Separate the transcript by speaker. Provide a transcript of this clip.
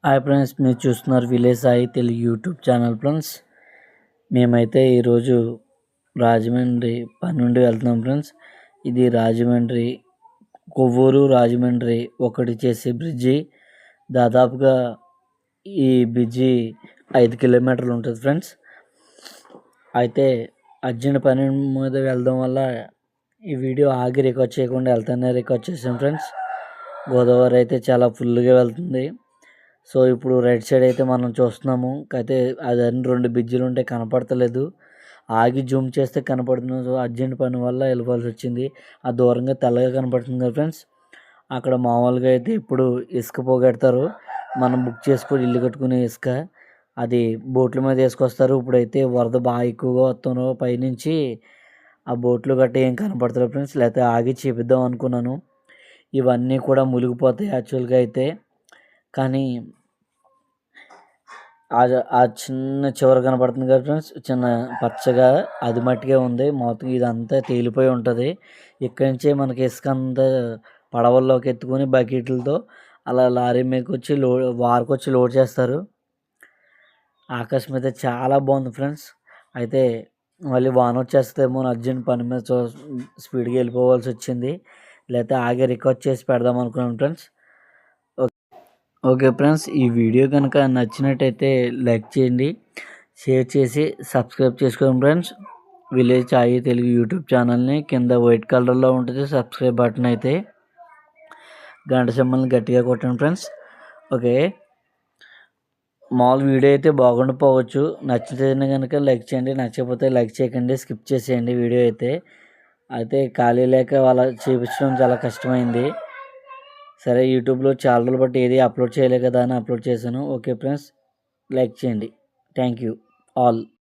Speaker 1: Hi friends, మీరు చూస్తున్నారు village Sai Telugu YouTube channel. Friends, మేమైతే ఈరోజు రాజమండ్రి పని నుండి వెళ్తున్నాం ఫ్రెండ్స్. ఇది రాజమండ్రి కొవ్వూరు రాజమండ్రి ఒకటి చేసే బ్రిడ్జి. దాదాపుగా ఈ బ్రిడ్జి 5 కిలోమీటర్లు ఉంటుంది ఫ్రెండ్స్. అయితే అర్జెంట్ పని మీద వెళ్ళడం వల్ల ఈ వీడియో ఆగి రికార్డ్ చేయకుండా వెళ్తానే రికార్డ్ చేసాం ఫ్రెండ్స్. గోదావరి అయితే చాలా ఫుల్గా వెళ్తుంది. సో ఇప్పుడు రైట్ సైడ్ అయితే మనం చూస్తున్నాము. అయితే అది 2 బ్రిడ్జిలు ఉంటే కనపడతలేదు. ఆగి జూమ్ చేస్తే కనపడుతుంది. సో అర్జెంట్ పని వల్ల వెళ్ళిపోవాల్సి వచ్చింది. ఆ దూరంగా తెల్లగా కనపడుతుంది కదా ఫ్రెండ్స్, అక్కడ మామూలుగా అయితే ఇప్పుడు ఇసుక పోగెడతారు. మనం బుక్ చేసుకొని ఇల్లు కట్టుకునే ఇసుక అది బోట్ల మీద వేసుకొస్తారు. ఇప్పుడైతే వరద బాగా ఎక్కువగా వస్తున్నారు పైనుంచి. ఆ బోట్లు గట్ట ఏం కనపడతారు ఫ్రెండ్స్. లేకపోతే ఆగి చేపిద్దాం అనుకున్నాను. ఇవన్నీ కూడా మునిగిపోతాయి యాక్చువల్గా అయితే. కానీ ఆ చిన్న చివర కనపడుతుంది కదా ఫ్రెండ్స్, చిన్న పచ్చగా అది మట్టిగా ఉంది. మొత్తం ఇదంతా తేలిపోయి ఉంటుంది. ఇక్కడి నుంచే మనకి ఇసుక అంతా పడవల్లోకి ఎత్తుకొని బకెట్లతో అలా లారీ మీదకి వచ్చి వారికొచ్చి లోడ్ చేస్తారు. ఆకాశం అయితే చాలా బాగుంది ఫ్రెండ్స్. అయితే మళ్ళీ వాన వచ్చేస్తేమో అర్జెంట్ పని మీద స్పీడ్గా వెళ్ళిపోవాల్సి వచ్చింది. లేకపోతే ఆగే రికార్డ్ చేసి పెడదాం అనుకున్నాను ఫ్రెండ్స్. ఓకే ఫ్రెండ్స్, ఈ వీడియో కనుక నచ్చినట్టయితే లైక్ చేయండి, షేర్ చేసి సబ్స్క్రైబ్ చేసుకోండి friends. Village Sai Telugu YouTube ఛానల్ని కింద వైట్ కలర్లో ఉంటుంది సబ్స్క్రైబ్ బటన్. అయితే గంట సింబల్ని గట్టిగా కొట్టండి ఫ్రెండ్స్. ఓకే, మామూలు వీడియో అయితే బాగుండిపోవచ్చు. నచ్చితే కనుక లైక్ చేయండి, నచ్చకపోతే లైక్ చేయకండి, స్కిప్ చేసేయండి వీడియో అయితే ఖాళీ లేక వాళ్ళ చూపించడం చాలా కష్టమైంది. సరే, యూట్యూబ్లో చాలా రోజులు బట్టి ఏది అప్లోడ్ చేయలే కదా అని అప్లోడ్ చేశాను. ఓకే ఫ్రెండ్స్, లైక్ చేయండి. Thank you all.